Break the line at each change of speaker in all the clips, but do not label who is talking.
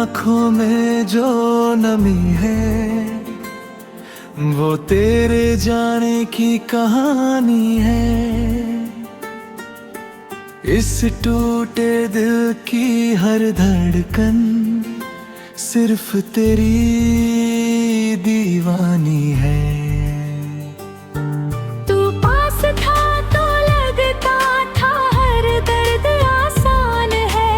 आँखों में जो नमी है वो तेरे जाने की कहानी है। इस टूटे दिल की हर धड़कन सिर्फ तेरी दीवानी है।
तू पास था तो लगता था हर दर्द आसान है।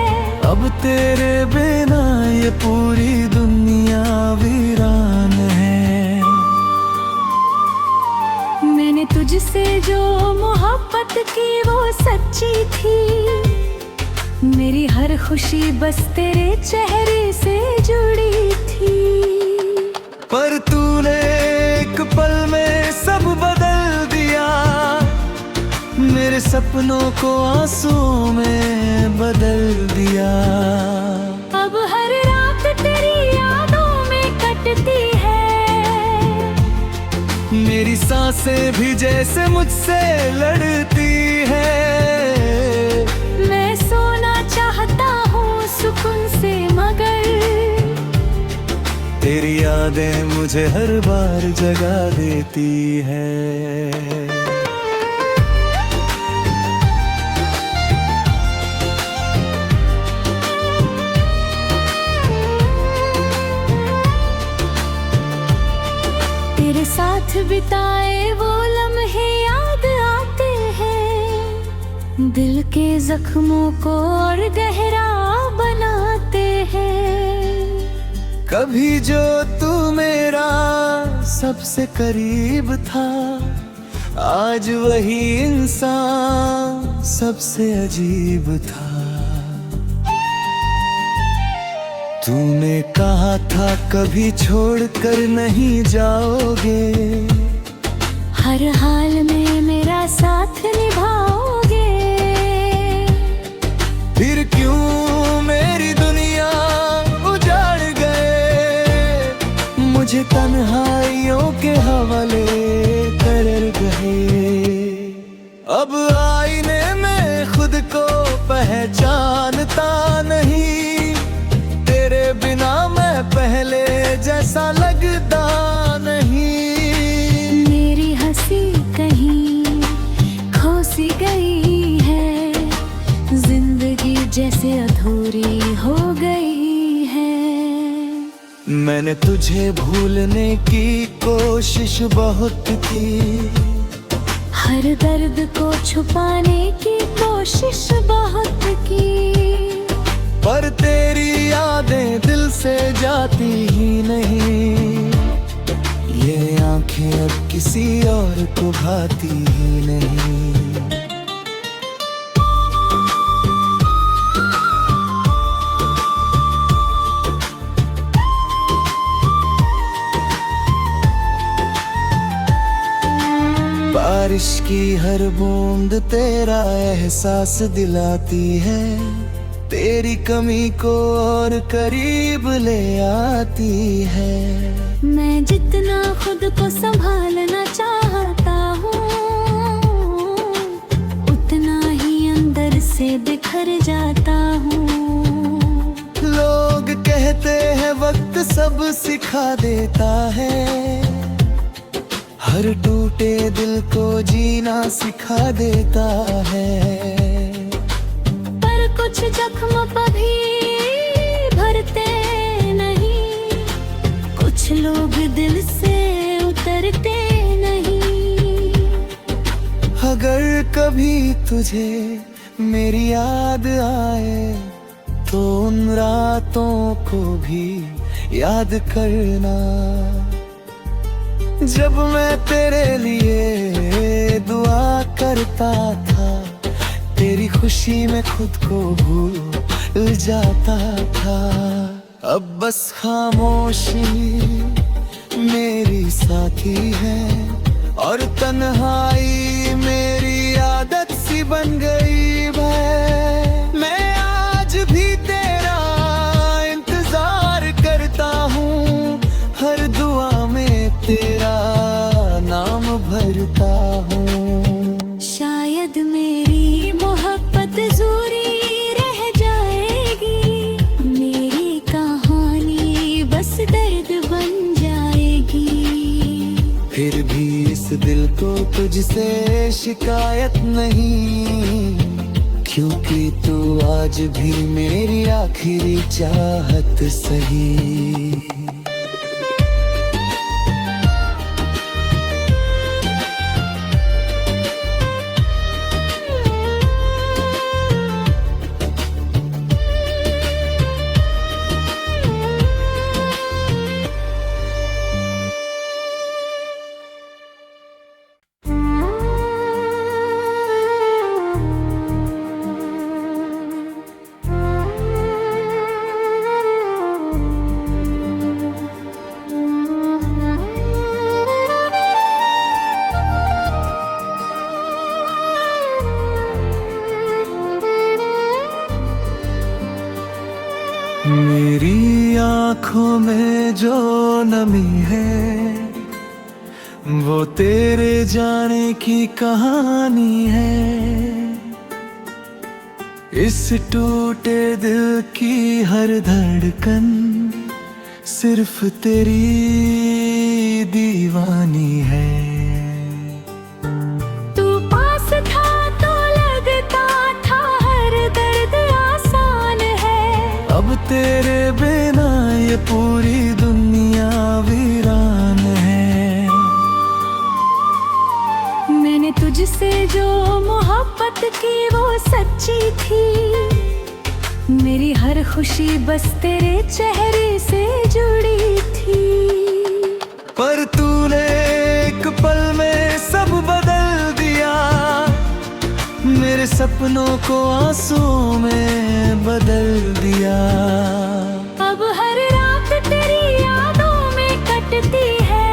अब तेरे बिना ये पूरी दुनिया वीरान है।
मैंने तुझसे जो मोहब्बत की वो सच्ची थी। मेरी हर खुशी बस तेरे चेहरे से जुड़ी थी।
पर तूने एक पल में सब बदल दिया। मेरे सपनों को आंसुओं में बदल दिया।
अब हर रात तेरी यादों में कटती है।
मेरी सांसें भी जैसे मुझसे लड़ती है।
मैं सोना चाहता हूँ सुकून से मगर
तेरी यादें मुझे हर बार जगा देती है।
तेरे साथ बिताए वो लम्हे याद आते हैं। दिल के जख्मों को और गहरा बनाते हैं।
कभी जो तू मेरा सबसे करीब था, आज वही इंसान सबसे अजीब था। तूने कहा था कभी छोड़कर नहीं जाओगे।
हर हाल में मेरा साथ निभाओगे।
फिर क्यों मेरी दुनिया उजाड़ गए। मुझे तन्हाइयों के हवाले कर गए। अब आईने में खुद को पहचानता नहीं। तेरे बिना मैं पहले जैसा लगता नहीं।
मेरी हंसी कहीं खो सी गई है। जिंदगी जैसे अधूरी हो गई है।
मैंने तुझे भूलने की कोशिश बहुत की।
हर दर्द को छुपाने की कोशिश बहुत की।
पर तेरी यादें दिल से जाती ही नहीं। ये आंखें अब किसी और को भाती ही नहीं। बारिश की हर बूंद तेरा एहसास दिलाती है। तेरी कमी को और करीब ले आती है।
मैं जितना खुद को संभालना चाहता हूँ उतना ही अंदर से बिखर जाता हूँ।
लोग कहते हैं वक्त सब सिखा देता है। हर टूटे दिल को जीना सिखा देता है।
पर कुछ जख्म कभी भरते नहीं। कुछ लोग दिल से उतरते नहीं।
अगर कभी तुझे मेरी याद आए तो उन रातों को भी याद करना। जब मैं तेरे लिए दुआ करता था। तेरी खुशी में खुद को भूल जाता था। अब बस खामोशी मेरी साथी है। और तन्हाई मेरी आदत सी बन गई है। मैं आज भी तेरा इंतजार करता हूँ। हर दुआ में तेरा नाम भरता हूँ।
शायद मेरी मोहब्बत ज़रूरी रह जाएगी। मेरी कहानी
इस दिल को तुझसे शिकायत नहीं, क्योंकि तू आज भी मेरी आखिरी चाहत सही। मेरी आँखों में जो नमी है वो तेरे जाने की कहानी है। इस टूटे दिल की हर धड़कन सिर्फ तेरी दीवानी है।
तू पास था तो लगता था हर दर्द आसान है।
अब तेरे बिना ये पूरी दुनिया वीरान है।
मैंने तुझसे जो मोहब्बत की वो सच्ची थी। मेरी हर खुशी बस तेरे चेहरे से जुड़ी थी।
पर तूने एक पल में सब बदल दिया, मेरे सपनों को आंसुओं में बदल दिया।
अब हर रात तेरी यादों में कटती है।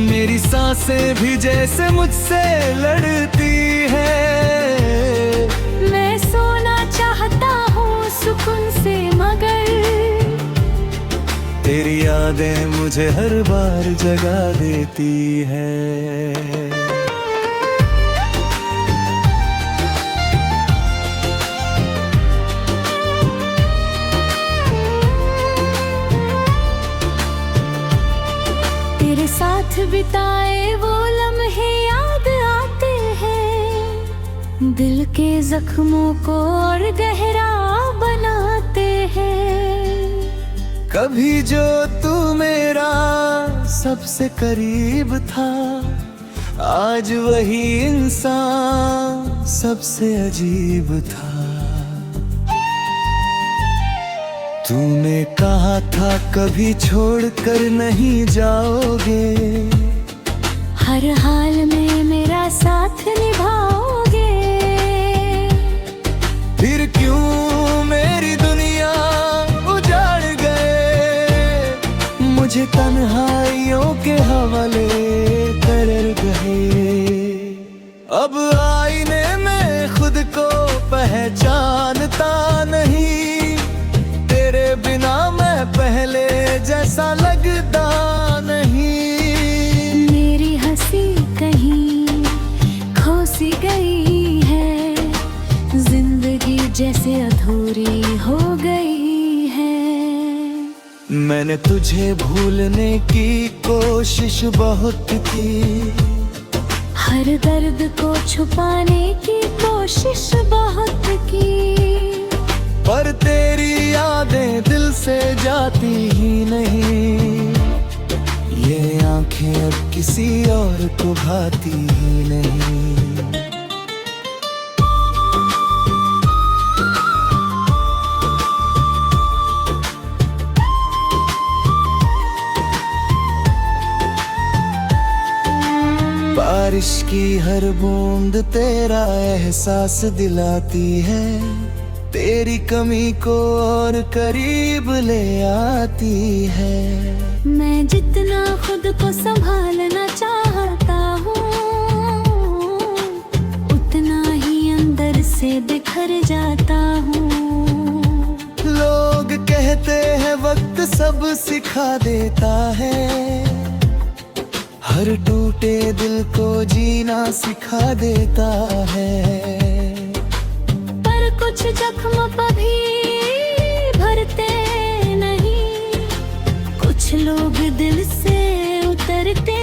मेरी सांसें भी जैसे मुझसे लड़ती है।
मैं सोना चाहता हूँ सुकून से मगर
तेरी यादें मुझे हर बार जगा देती है।
तेरे साथ बिताए वो लम्हे याद आते हैं। दिल के जख्मों को और गहरा बनाते हैं।
कभी जो तू मेरा सबसे करीब था, आज वही इंसान सबसे अजीब था। तूने कहा था कभी छोड़कर नहीं जाओगे,
हर हाल में मेरा साथ निभाओगे।
फिर क्यों मेरी दुनिया उजाड़ गए, मुझे तन्हाइयों के हवाले कर गए। अब आईने में खुद को पहचानता नहीं, तेरे बिना मैं पहले जैसा लगता नहीं।
मेरी हंसी कहीं खो सी गई है, जिंदगी जैसे अधूरी हो गई है।
मैंने तुझे भूलने की कोशिश बहुत की,
हर दर्द को छुपाने की कोशिश बहुत की।
पर तेरी यादें दिल से जाती ही नहीं, ये आंखें अब किसी और को भाती ही नहीं। बारिश की हर बूंद तेरा एहसास दिलाती है, तेरी कमी को और करीब ले आती है।
मैं जितना खुद को संभालना चाहता हूँ, उतना ही अंदर से बिखर जाता हूँ।
लोग कहते हैं वक्त सब सिखा देता है, हर टूटे दिल को जीना सिखा देता है।
पर कुछ जख्म कभी भरते नहीं, कुछ लोग दिल से उतरते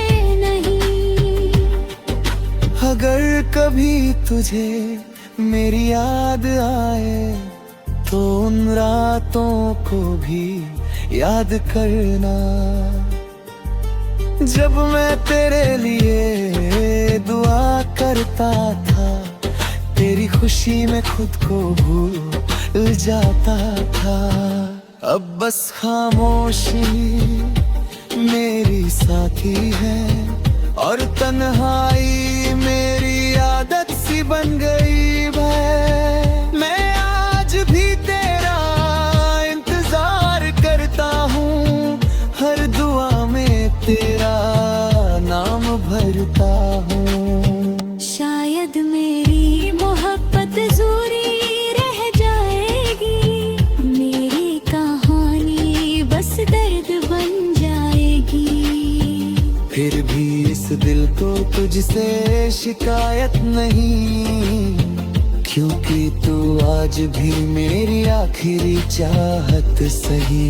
कभी तुझे मेरी याद आए तो उन रातों को भी याद करना, जब मैं तेरे लिए दुआ करता था, तेरी खुशी में खुद को भूल जाता था। अब बस खामोशी मेरी साथी है और तन्हाई मेरी आदत सी बन गई है। मैं आज भी तेरा इंतजार करता हूँ, हर दुआ में तेरा नाम भरता हूँ।
शायद मेरी मोहब्बत अधूरी रह जाएगी, मेरी कहानी बस दर्द बन जाएगी।
फिर भी इस दिल को तुझसे शिकायत नहीं, क्योंकि तू आज भी मेरी आखिरी चाहत सही।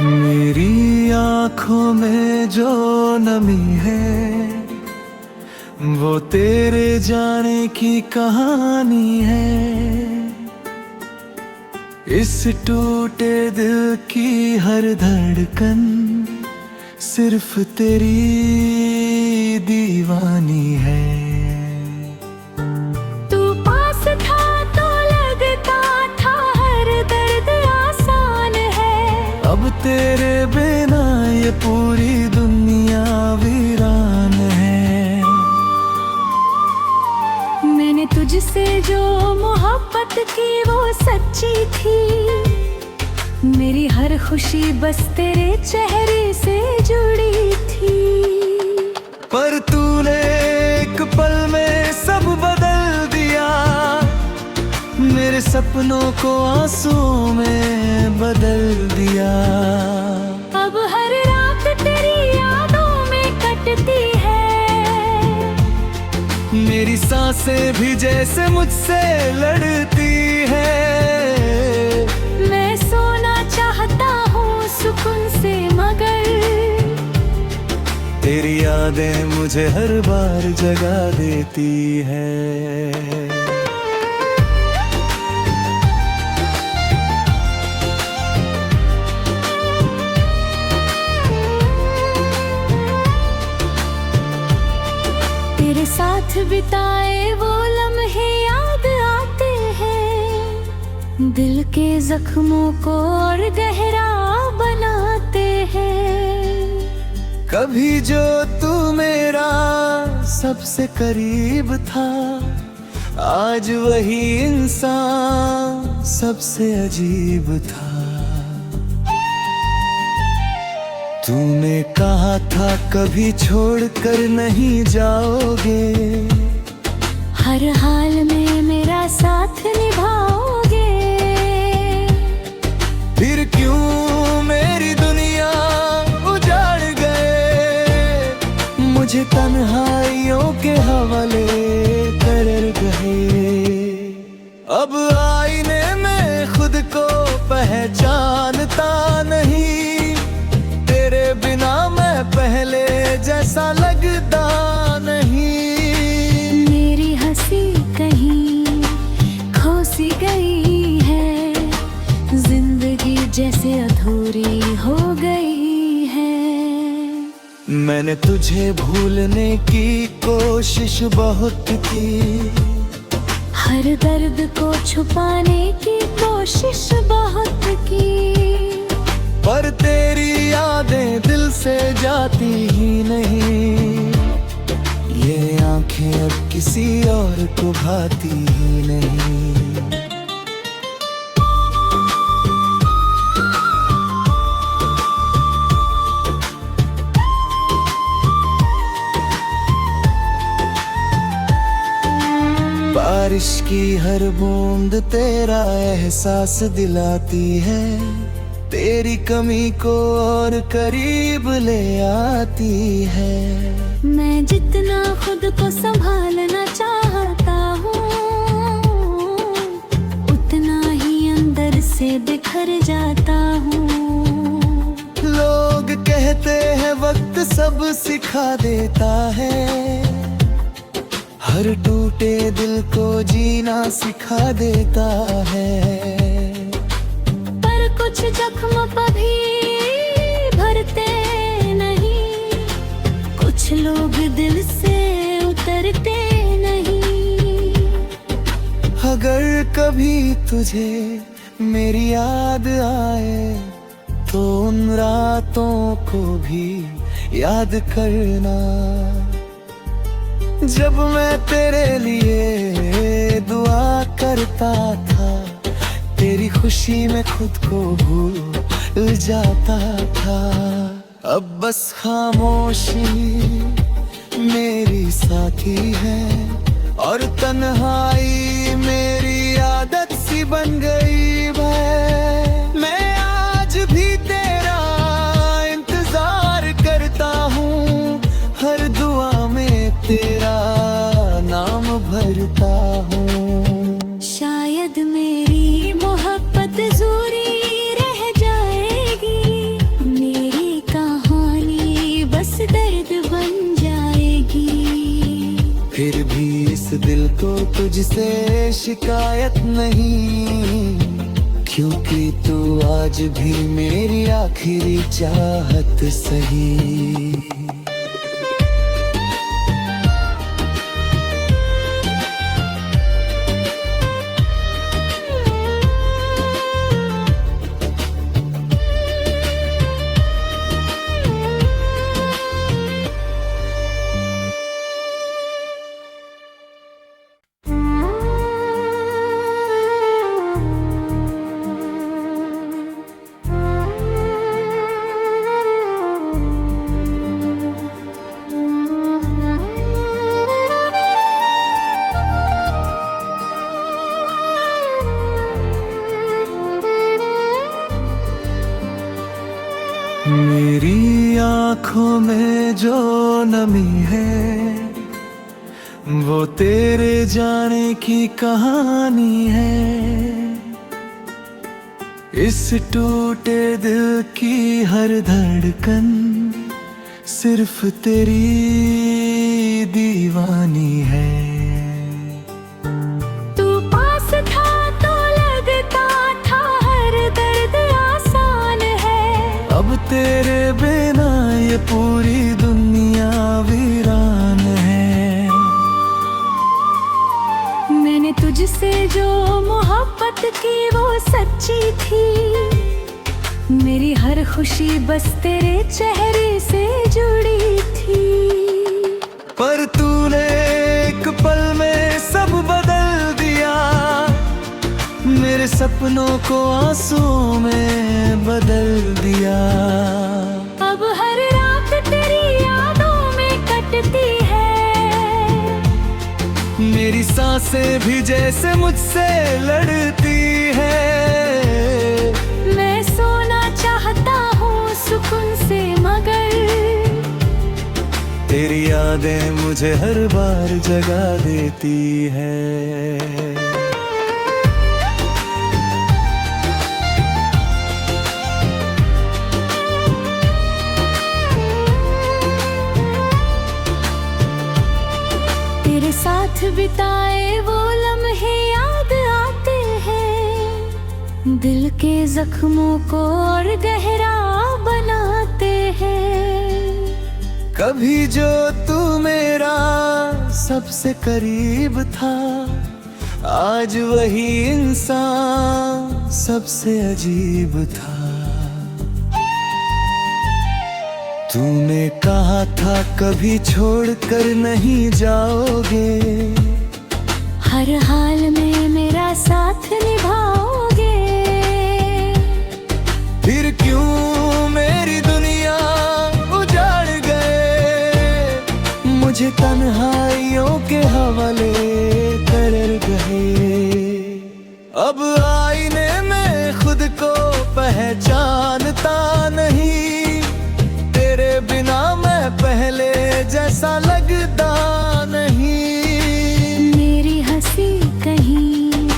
मेरी आँखों में जो नमी है वो तेरे जाने की कहानी है। इस टूटे दिल की हर धड़कन सिर्फ तेरी दीवानी है।
तू पास था तो लगता था हर दर्द आसान है,
अब तेरे बिना ये पूरी दुनिया वीरान है।
मैंने तुझसे जो मोहब्बत की वो सच्ची थी, मेरी हर खुशी बस तेरे चेहरे से जुड़ी थी।
पर तूने एक पल में सब बदल दिया, मेरे सपनों को आंसुओं में बदल दिया।
अब हर रात तेरी यादों में कटती है,
मेरी सांसें भी जैसे मुझसे लड़ती है।
मैं सोना चाहता हूँ सुकून से मगर
तेरी यादें मुझे हर बार जगा देती है।
तेरे साथ बिताए वो लम्हे याद आते हैं, दिल के जख्मों को और गहरा बनाते हैं।
कभी जो तू मेरा सबसे करीब था, आज वही इंसान सबसे अजीब था। तूने कहा था कभी छोड़कर नहीं जाओगे,
हर हाल में मेरा साथ निभाओगे।
फिर क्यों मेरी दुनिया उजाड़ गए, मुझे तन्हाइयों के हवाले कर गए। अब आईने में खुद को पहचानता नहीं, तेरे बिना मैं पहले जैसा लगता नहीं।
मेरी हंसी कहीं खो सी गई है, जिंदगी जैसे अधूरी हो गई है।
मैंने तुझे भूलने की कोशिश बहुत की,
हर दर्द को छुपाने की कोशिश बहुत की।
पर तेरी यादें दिल से जाती ही नहीं, ये आंखें अब किसी और को भाती ही नहीं। बारिश की हर बूंद तेरा एहसास दिलाती है, तेरी कमी को और करीब ले आती है।
मैं जितना खुद को संभालना चाहता हूँ, उतना ही अंदर से बिखर जाता हूँ।
लोग कहते हैं वक्त सब सिखा देता है, हर टूटे दिल को जीना सिखा देता है।
पर कुछ जख्म कभी भरते नहीं, कुछ लोग दिल से उतरते नहीं।
अगर कभी तुझे मेरी याद आए तो उन रातों को भी याद करना, जब मैं तेरे लिए दुआ करता था, तेरी खुशी में खुद को भूल जाता था। अब बस खामोशी मेरी साथी है और तन्हाई मेरी आदत सी बन गई है। मैं आज भी तेरा इंतजार करता हूँ, हर दुआ में तेरा नाम भरता हूँ।
शायद मेरी मोहब्बत ज़रूरी रह जाएगी, मेरी कहानी बस दर्द बन जाएगी।
फिर भी इस दिल को तुझसे शिकायत नहीं, क्योंकि तू आज भी मेरी आखिरी चाहत सही। मेरी आँखों में जो नमी है, वो तेरे जाने की कहानी है। इस टूटे दिल की हर धड़कन सिर्फ तेरी दीवानी है।
तू पास था तो लगता था हर दर्द आसान है,
अब तेरे बिना ये पूरी दुनिया वीरान है।
मैंने तुझसे जो मोहब्बत की वो सच्ची थी, मेरी हर खुशी बस तेरे चेहरे से जुड़ी थी।
पर तूने एक पल में सब बदल दिया, मेरे सपनों को आंसुओं में बदल दिया।
अब हर रात तेरी यादों में कटती है,
मेरी सांसें भी जैसे मुझसे लड़ती है।
मैं सोना चाहता हूँ सुकून से, मगर
तेरी यादें मुझे हर बार जगा देती है।
तेरे साथ बिताए वो लम्हे याद आते हैं, दिल के जख्मों को और गहरा बनाते हैं।
कभी जो तू मेरा सबसे करीब था, आज वही इंसान सबसे अजीब था। तूने कहा था कभी छोड़कर नहीं जाओगे,
हर हाल में मेरा साथ निभाओगे।
फिर क्यों मेरी दुनिया उजाड़ गए, मुझे तन्हाइयों के हवाले कर गए। अब आईने में खुद को पहचानता नहीं, तेरे बिना मैं पहले जैसा लगता नहीं।
मेरी हंसी कहीं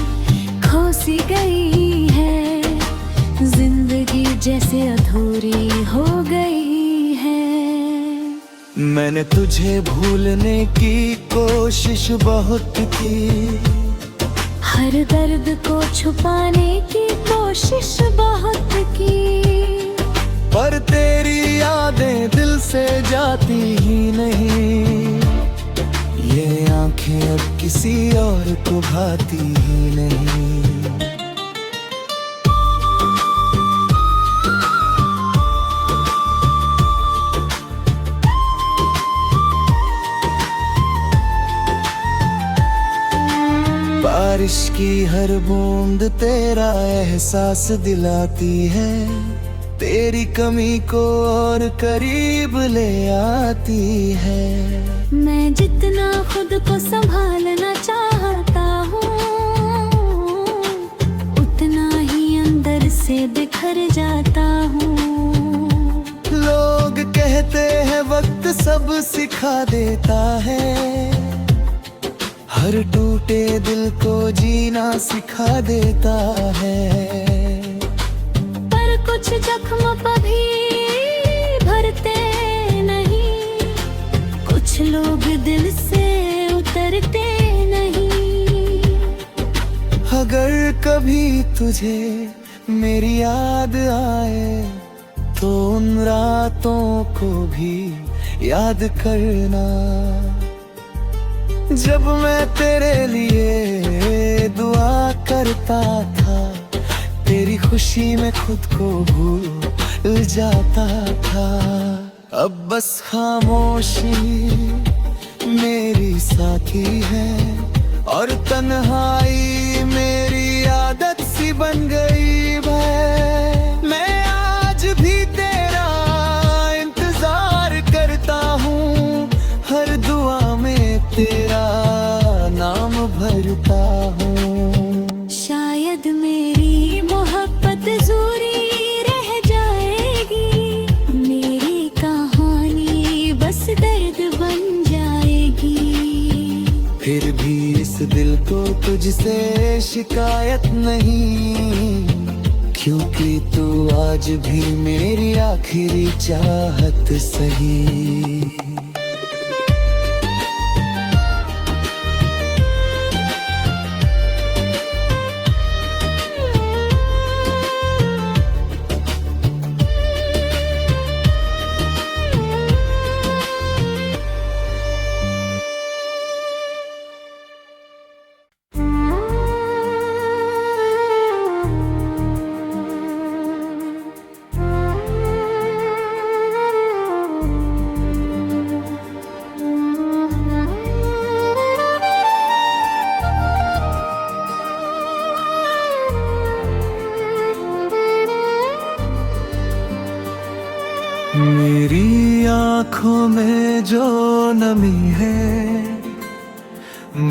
खो सी गई है, जिंदगी जैसे अधूरी हो गई है।
मैंने तुझे भूलने की कोशिश बहुत की,
हर दर्द को छुपाने की कोशिश बहुत की,
पर तेरी यादें दिल से जाती ही नहीं। ये आंखें अब किसी और को भाती ही नहीं। बारिश की हर बूंद तेरा एहसास दिलाती है, तेरी कमी को और करीब ले आती है।
मैं जितना खुद को संभालना चाहता हूँ, उतना ही अंदर से बिखर जाता हूँ।
लोग कहते हैं वक्त सब सिखा देता है, हर टूटे दिल को जीना सिखा देता है।
पर कुछ जख्म कभी भरते नहीं, कुछ लोग दिल से उतरते नहीं।
अगर कभी तुझे मेरी याद आए, तो उन रातों को भी याद करना, जब मैं तेरे लिए दुआ करता था, तेरी खुशी में खुद को भूल जाता था। अब बस खामोशी मेरी साथी है, और तन्हाई मेरी आदत सी बन गई है। मैं आज भी तेरा इंतजार करता हूँ, हर दुआ में तेरा नाम भरता हूँ।
शायद मेरी मोहब्बत अधूरी रह जाएगी, मेरी कहानी बस दर्द बन जाएगी।
फिर भी इस दिल को तुझसे शिकायत नहीं, क्योंकि तू आज भी मेरी आखिरी चाहत सही। मेरी आँखों में जो नमी है,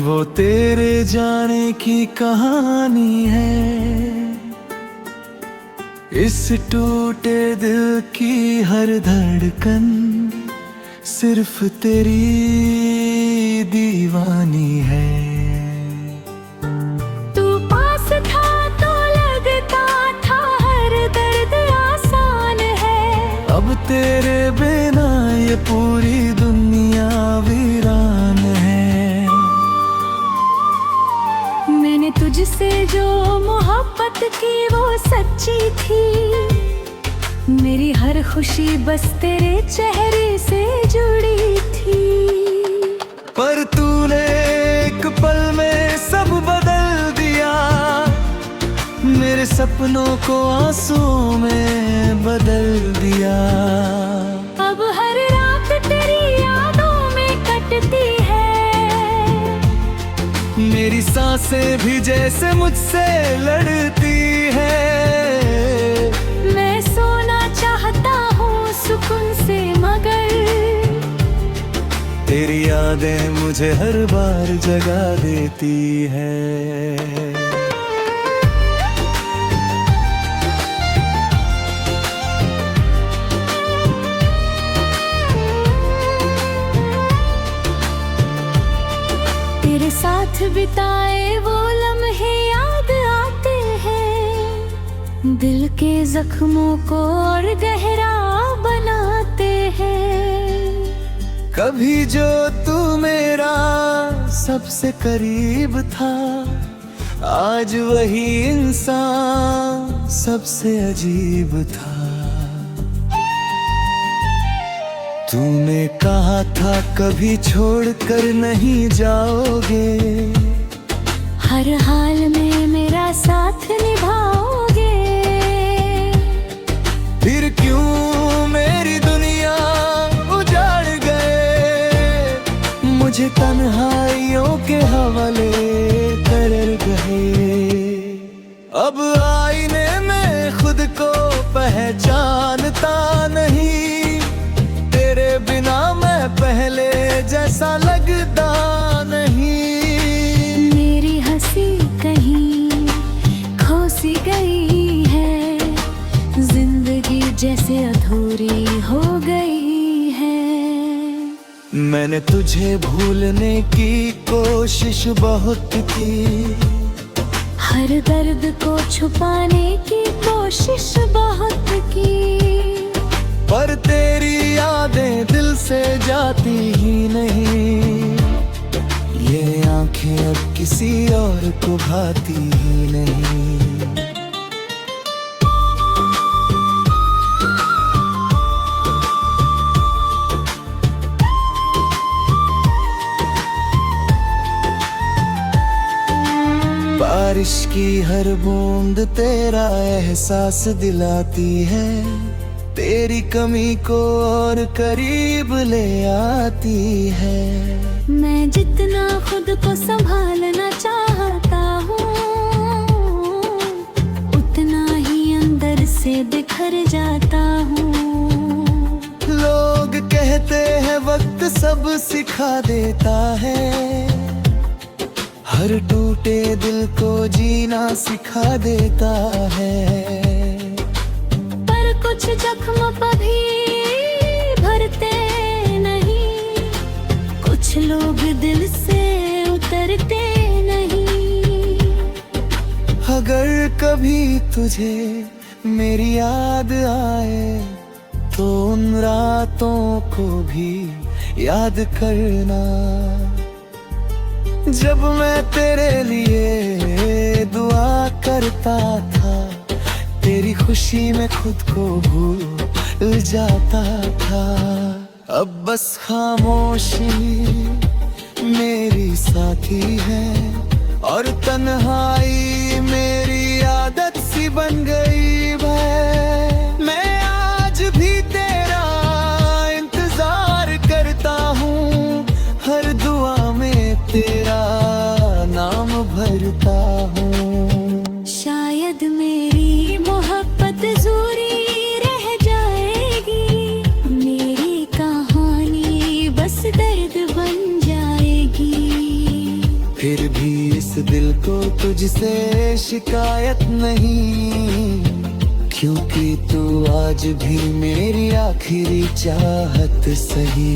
वो तेरे जाने की कहानी है। इस टूटे दिल की हर धड़कन सिर्फ तेरी दीवानी है।
तू पास था तो लगता था हर दर्द आसान है,
अब तेरे बिना ये पूरी दुनिया वीरान है।
मैंने तुझसे जो मोहब्बत की वो सच्ची थी, मेरी हर खुशी बस तेरे चेहरे से जुड़ी थी।
पर तूने एक पल में सब बदल दिया, मेरे सपनों को आंसुओं में बदल दिया।
अब
मेरी सांसें भी जैसे मुझसे लड़ती है।
मैं सोना चाहता हूँ सुकून से मगर
तेरी यादें मुझे हर बार जगा देती है।
तेरे साथ बिताए वो लम्हे याद आते हैं, दिल के जख्मों को और गहरा बनाते हैं।
कभी जो तू मेरा सबसे करीब था, आज वही इंसान सबसे अजीब था। तूने कहा था कभी छोड़कर नहीं जाओगे,
हर हाल में मेरा साथ निभाओगे।
फिर क्यों मेरी दुनिया उजाड़ गए, मुझे तन्हाइयों के हवाले कर गए। अब आईने में खुद को पहचानता नहीं, तेरे बिना मैं पहले जैसा लगता नहीं।
मेरी हंसी कहीं खो सी गई है, जिंदगी जैसे अधूरी हो गई है।
मैंने तुझे भूलने की कोशिश बहुत की,
हर दर्द को छुपाने की कोशिश बहुत की,
पर तेरी यादें दिल से जाती ही नहीं। ये आंखें अब किसी और को भाती ही नहीं। बारिश की हर बूंद तेरा एहसास दिलाती है, तेरी कमी को और करीब ले आती है।
मैं जितना खुद को संभालना चाहता हूँ, उतना ही अंदर से बिखर जाता हूँ।
लोग कहते हैं वक्त सब सिखा देता है, हर टूटे दिल को जीना सिखा देता है।
कुछ जख्म कभी भरते नहीं, कुछ लोग दिल से उतरते नहीं।
अगर कभी तुझे मेरी याद आए, तो उन रातों को भी याद करना, जब मैं तेरे लिए दुआ करता था। तेरी खुशी में खुद को भूल जाता था। अब बस खामोशी मेरी साथी है, और तन्हाई मेरी आदत सी बन गई है। मैं आज भी तेरा इंतजार करता हूँ, हर दुआ में तेरा नाम भरता हूँ।
शायद मेरी मोहब्बत अधूरी रह जाएगी, मेरी कहानी बस दर्द बन जाएगी।
फिर भी इस दिल को तुझसे शिकायत नहीं, क्योंकि तू आज भी मेरी आखिरी चाहत सही।